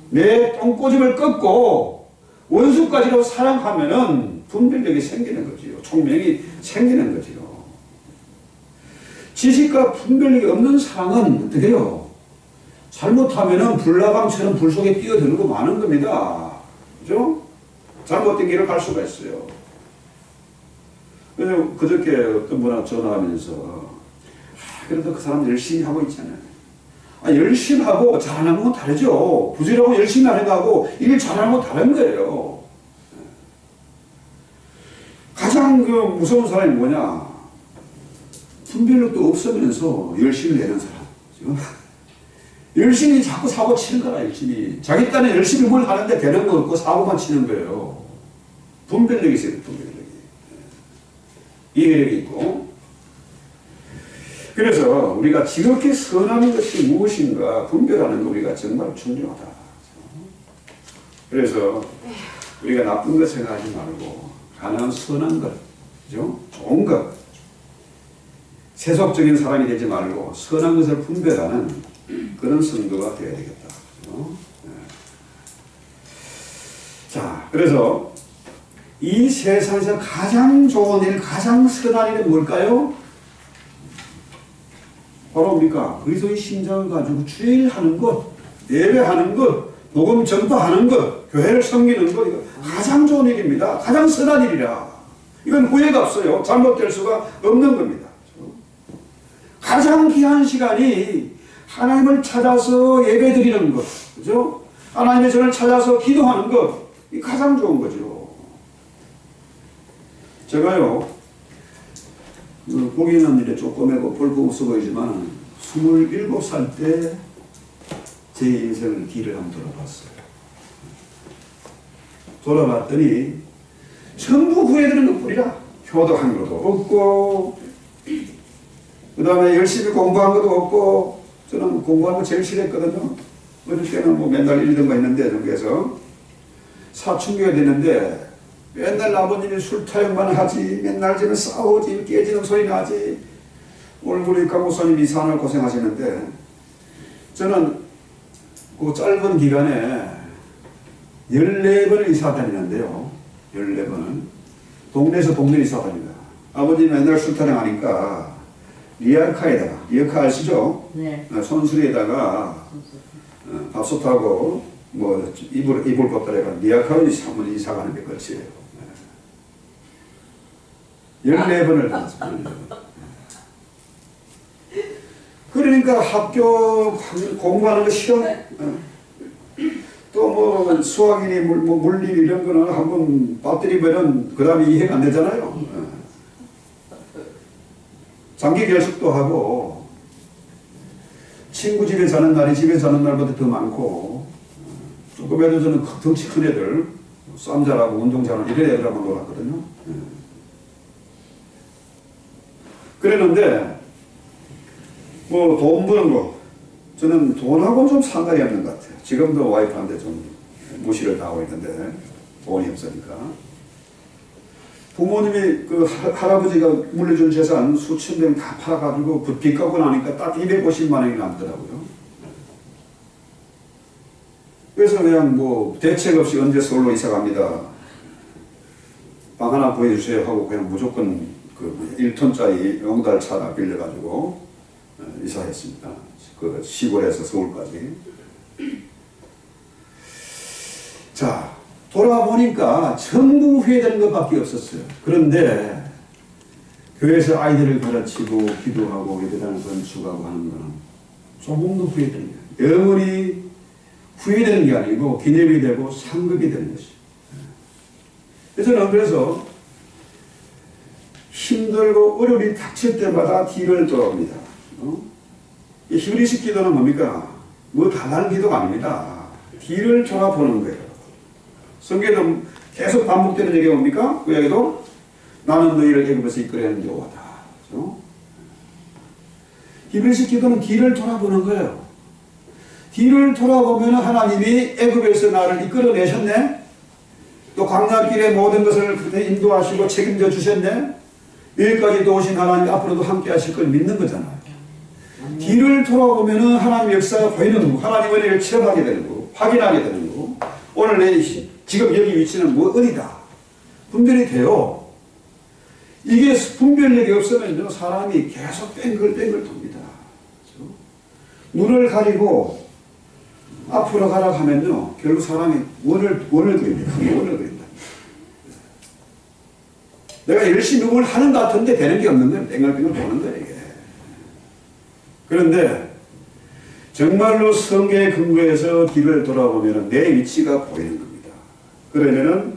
내 똥꼬집을 꺾고 원수까지도 사랑하면은 분별력이 생기는 거지요. 총명이 생기는 거지요. 지식과 분별력이 없는 사랑은 어떻게 해요? 잘못하면은 불나방처럼 불 속에 뛰어들고 마는 겁니다. 그죠? 잘못된 길을 갈 수가 있어요. 그래서 그저께 어떤 분하고 전화하면서 그래도 그 사람 열심히 하고 있잖아요. 열심히 하고 잘하는 건 다르죠. 부지런하고 열심히 하는 거하고 일 잘하는 건 다른 거예요. 가장 그 무서운 사람이 뭐냐? 분별력도 없으면서 열심히 내는 사람. 열심히 자꾸 사고 치는 거라. 열심히 자기 딴에 열심히 뭘 하는데 되는 거 없고 사고만 치는 거예요. 분별력이 있어요. 분별력이. 이해력이 있고. 그래서 우리가 지극히 선한 것이 무엇인가 분별하는 거 우리가 정말 중요하다. 그래서 우리가 나쁜 것 생각하지 말고 가능한 선한 것, 그죠? 좋은 것, 세속적인 사람이 되지 말고 선한 것을 분별하는 그런 성도가 되어야 되겠다. 그죠? 네. 자, 그래서 이 세상에서 가장 좋은 일, 가장 선한 일은 뭘까요? 바로 뭡니까? 그리스도의 심장을 가지고 주일하는 것, 예배하는 것, 복음 전파하는 것, 교회를 섬기는 것, 이거 가장 좋은 일입니다. 가장 선한 일이라. 이건 후회가 없어요. 잘못될 수가 없는 겁니다. 가장 귀한 시간이 하나님을 찾아서 예배드리는 것, 그죠? 하나님의 전을 찾아서 기도하는 것, 이 가장 좋은 거죠. 제가요, 보기에는 이래 조그매고 볼거 없어 보이지만 27살 때 제 인생을 길을 한번 돌아봤어요. 돌아봤더니 전부 후회되는 것뿐이라. 효도한 것도 없고, 그 다음에 열심히 공부한 것도 없고, 저는 공부하는 거 제일 싫어했거든요. 어릴 때는 뭐 맨날 1등만 했는데, 전국에서 사춘기가 됐는데 맨날 아버님이 술 타령만 하지, 맨날 집에 싸우지, 깨지는 소리 나지, 오늘 강목사님이 이사하느라 고생하시는데, 저는 그 짧은 기간에 14번을 이사 다니는데요. 14번을. 동네에서 동네 이사 다닙니다. 아버님이 맨날 술 타령하니까 리어카에다가, 리어카 아시죠? 네. 손수리에다가 밥솥하고 뭐 이불 걷다가 리어카로 한번 이사 가는 게 끝이에요. 14번을 다녔습니다. 그러니까 학교 공부하는 거 시험, 또 뭐 수학이니 뭐 물리 이런 거는 한번 빠뜨리면은 그 다음에 이해가 안 되잖아요. 장기 결석도 하고, 친구 집에 자는 날이 집에 자는 날보다 더 많고, 조금이라도 저는 덩치 큰 애들, 쌈 잘하고 운동 잘하는 이런 애들하고 놀았거든요. 그랬는데, 뭐 돈 버는 거, 저는 돈하고는 좀 상관이 없는 것 같아요. 지금도 와이프한테 좀 무시를 당하고 있는데, 돈이 없으니까. 부모님이 그 할아버지가 물려준 재산 수천 명 다 팔아가지고 빚 갚고 나니까 딱 250만 원이 남더라고요. 그래서 그냥 뭐 대책 없이 언제 서울로 이사 갑니다. 방 하나 구해주세요 하고 그냥 무조건 그 1톤짜리 용달 차를 빌려가지고 이사했습니다. 그 시골에서 서울까지. 자, 돌아보니까 전부 후회되는 것밖에 없었어요. 그런데 교회에서 아이들을 가르치고 기도하고 예배당을 건축하고 하는 거는 조금도 후회되는 거예요. 영원히 후회되는 게 아니고 기념이 되고 상급이 되는 것이죠. 저는 그래서 힘들고 어려움이 닥칠 때마다 뒤를 돌아옵니다. 이 히브리식 기도는 뭡니까? 뭐 다른 기도가 아닙니다. 뒤를 돌아보는 거예요. 성경에도 계속 반복되는 얘기가 뭡니까? 그 얘기도 나는 너희를 애굽에서 이끌어낸 여호와다. 그렇죠? 히브리식 기도는 뒤를 돌아보는 거예요. 뒤를 돌아보면 하나님이 애굽에서 나를 이끌어내셨네. 또 광야길의 모든 것을 인도하시고 책임져 주셨네. 여기까지 도우신 하나님이 앞으로도 함께 하실 걸 믿는 거잖아요. 뒤를 돌아보면 하나님의 역사가 보이는 거고, 하나님의 은혜를 체험하게 되는 거고, 확인하게 되는 거고, 오늘 내 지금 여기 위치는 뭐 어디다 분별이 돼요. 이게 분별력이 없으면 사람이 계속 뺑글뺑글 돕니다. 그렇죠? 눈을 가리고 앞으로 가라 하면요, 결국 사람이 원을 그립니다. 원을 그린다. 내가 열심히 뭘 하는 것 같은데 되는 게 없는 거예요. 뺑글뺑글 도는 거예요, 이게. 그런데 정말로 성경에 근거해서 뒤를 돌아보면 내 위치가 보이는 겁니다. 그러면은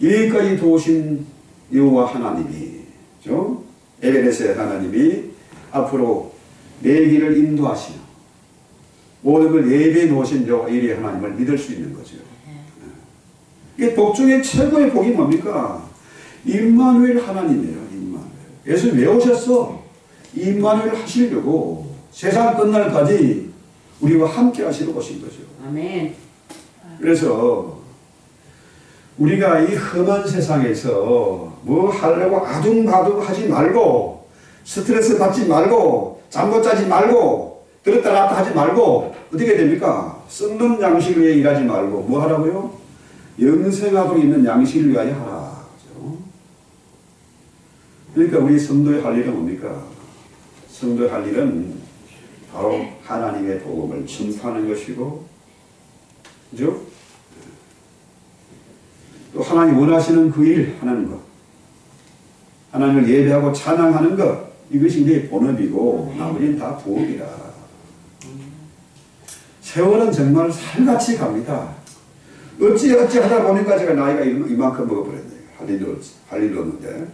여기까지 도우신 여호와 하나님이, 그렇죠? 에베네스의 하나님이 앞으로 내 길을 인도하시는, 모든 걸 예비해 놓으신 저 일이 하나님을 믿을 수 있는 거죠. 이게 복 중에 최고의 복이 뭡니까? 임마누엘 하나님이에요. 임마누엘. 예수 왜 오셨어? 임마누엘 하시려고 세상 끝날까지 우리와 함께 하시러 오신 거죠. 아멘. 그래서 우리가 이 험한 세상에서 뭐 하려고 아둥바둥 하지 말고 스트레스 받지 말고 잠 못 자지 말고 들었다 놨다 하지 말고 어떻게 됩니까? 썩는 양식을 위해 일하지 말고 뭐 하라고요? 영생하고 있는 양식을 위하여 하라. 그렇죠? 그러니까 우리 성도의 할 일은 뭡니까? 성도의 할 일은 바로 하나님의 복음을 전파하는 것이고, 그죠? 또 하나님 원하시는 그 일 하는 것, 하나님을 예배하고 찬양하는 것, 이것이 우리의 본업이고 나머지는 다 부업이라. 세월은 정말 살같이 갑니다. 어찌 하다 보니까 제가 나이가 이만큼 먹어버렸네요. 할 일도 없는데.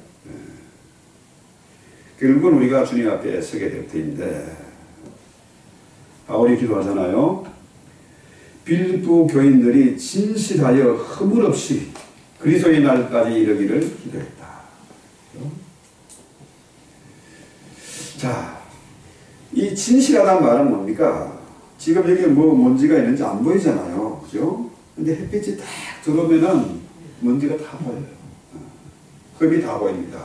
결국은 우리가 주님 앞에 서게 될 터인데, 바울이 기도하잖아요. 빌립보 교인들이 진실하여 허물 없이 그리스도의 날까지 이르기를 기도했다. 자, 이 진실하다는 말은 뭡니까? 지금 여기 뭐 먼지가 있는지 안 보이잖아요. 그죠? 근데 햇빛이 딱 들어오면은 먼지가 다 보여요. 흠이 다 보입니다.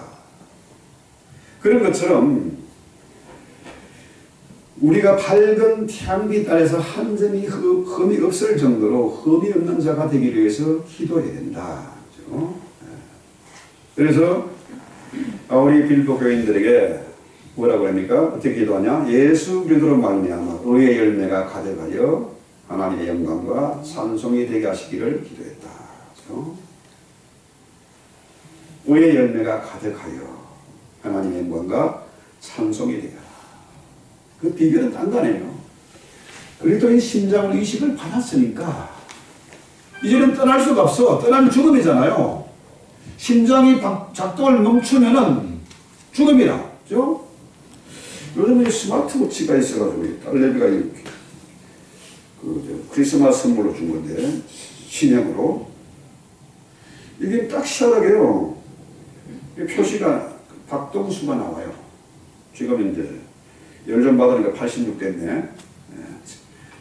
그런 것처럼 우리가 밝은 태양빛 아래서 한 점이 흠이 없을 정도로 흠이 없는 자가 되기 위해서 기도해야 된다. 그렇죠? 그래서 우리 빌립보 교인들에게 뭐라고 합니까? 어떻게 기도하냐? 예수 그리스도로 말미암아 의의 열매가 가득하여 하나님의 영광과 찬송이 되게 하시기를 기도했다. 그렇죠? 의의 열매가 가득하여 하나님의 영광과 찬송이 되게 하라. 그 비결은 단단해요. 그리스도의 심장으로 이식을 받았으니까 이제는 떠날 수가 없어. 떠나면 죽음이잖아요. 심장이 작동을 멈추면은 죽음이라. 그죠? 요즘에 스마트워치가 있어가지고 딸내미가 이렇게 크리스마스 선물로 준 건데 신형으로 이게 딱 시원하게요. 표시가 박동수가 나와요. 지금 이제 열 좀 받으니까 86 됐네.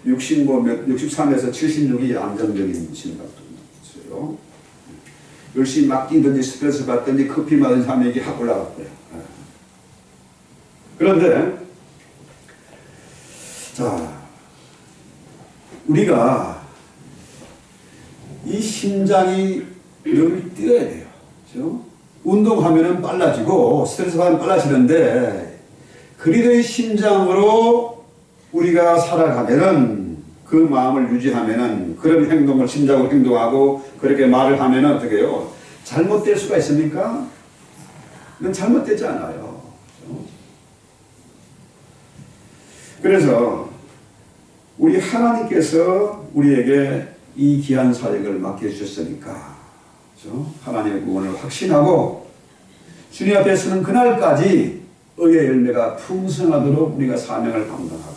63에서 76이 안정적인 심박동수예요. 열심히 막 뛰든지 스트레스 받든지 커피 마든지 하면 이게 확 올라갔고요. 그런데 자, 우리가 이 심장이 늘 뛰어야 돼요. 그렇죠? 운동하면은 빨라지고 스트레스 받으면 빨라지는데 그리스도의 심장으로 우리가 살아가면은 그 마음을 유지하면은 그런 행동을 심장으로 행동하고 그렇게 말을 하면은 어떻게 해요? 잘못될 수가 있습니까? 이건 잘못되지 않아요. 그래서 우리 하나님께서 우리에게 이 귀한 사역을 맡겨주셨으니까 그렇죠? 하나님의 구원을 확신하고 주님 앞에 서는 그날까지 의의 열매가 풍성하도록 우리가 사명을 감당하고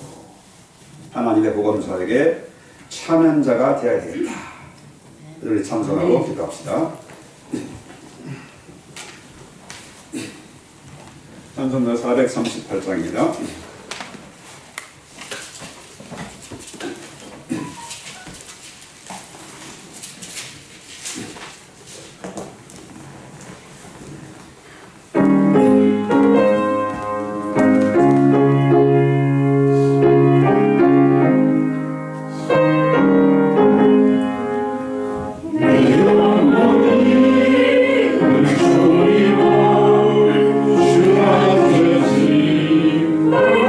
하나님의 복음 사역에 참여한 자가 되어야 되겠다. 우리 찬송하고 기도합시다. 찬송가 438장입니다. 주 앞에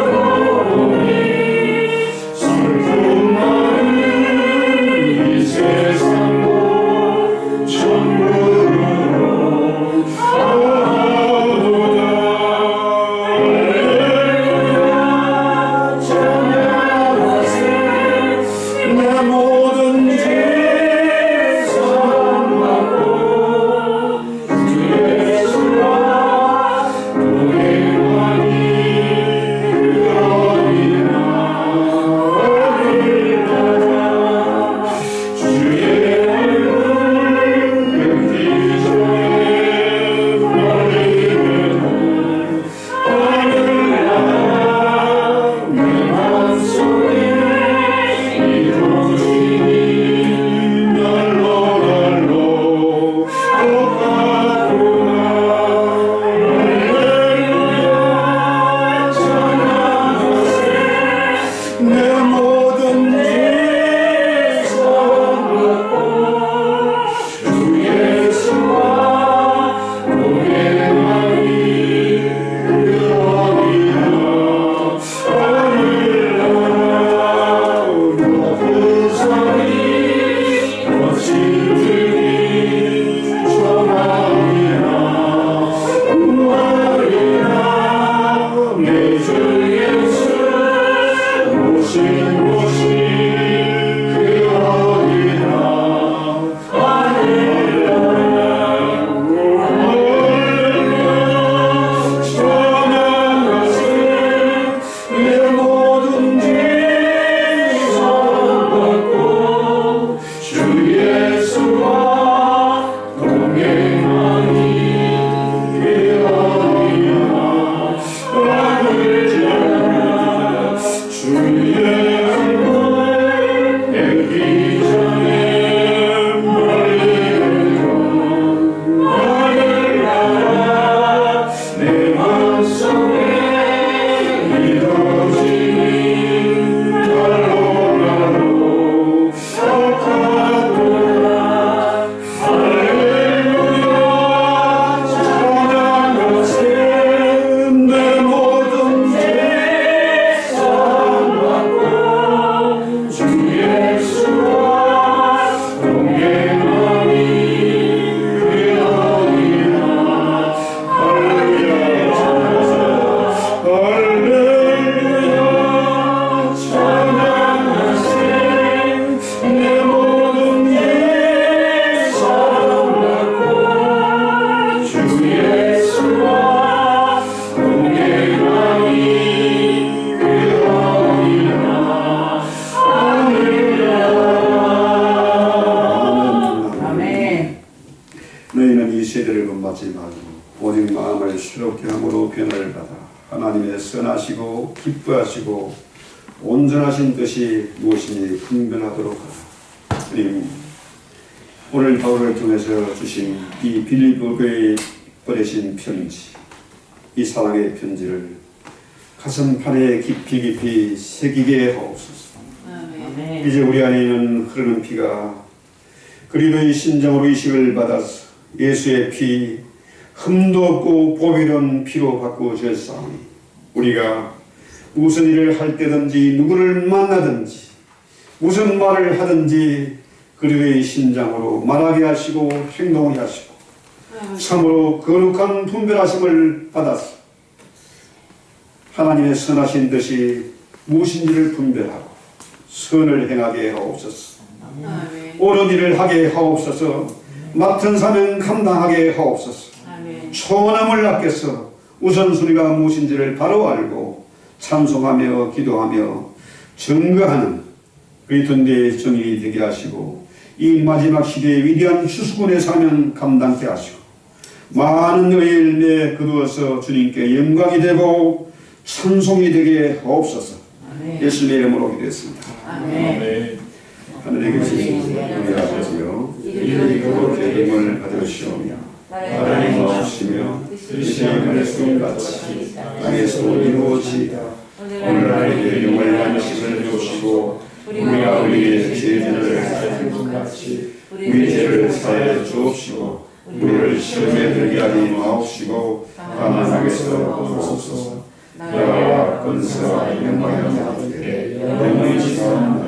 세대를 본받지 말고 오직 마음을 새롭게 함으로 변화를 받아 하나님의 선하시고 기뻐하시고 온전하신 뜻이 무엇인지 분별하도록 하라. 주님, 오늘 바울을 통해서 주신 이 빌립보에 보내신 편지, 이 사랑의 편지를 가슴판에 깊이 깊이 새기게 하옵소서. 아멘. 이제 우리 안에 있는 흐르는 피가 그리스도의 신장으로 이식을 받아서 예수의 피, 흠도 없고 보배로운 피로 바꾸셨사오니 우리가 무슨 일을 할 때든지 누구를 만나든지 무슨 말을 하든지 그리스도의 신장으로 말하게 하시고 행동하게 하시고 참으로 거룩한 분별하심을 받아서 하나님의 선하신 뜻이 무엇인지를 분별하고 선을 행하게 하옵소서. 옳은 일을 하게 하옵소서. 맡은 사명 감당하게 하옵소서. 초원함을 아껴서 우선순위가 무엇인지를 바로 알고 찬송하며 기도하며 증거하는 그리스도의 정인이 되게 하시고 이 마지막 시대의 위대한 추수꾼의 사명 감당케 하시고 많은 너의 열매에 거두어서 주님께 영광이 되고 찬송이 되게 하옵소서. 예수님의 이름으로 기도했습니다. 아멘. 하늘에 계신 우리 아버지여, 이름이 거룩히 힘을 받으시오며 나라의 마옵시며 뜻이 하늘에서 같이 땅에서 이루어지이다. 오늘 우리에게 영원한 것을 주시고 우리가 우리의 죄를 사하는 것 같이 우리 죄를 사하여 주옵시고 우리를 시험에 들게 하지 마옵시고 다만 악에서 구하옵소서. 나라와 권세와 영광이 아버지께 영원히 지금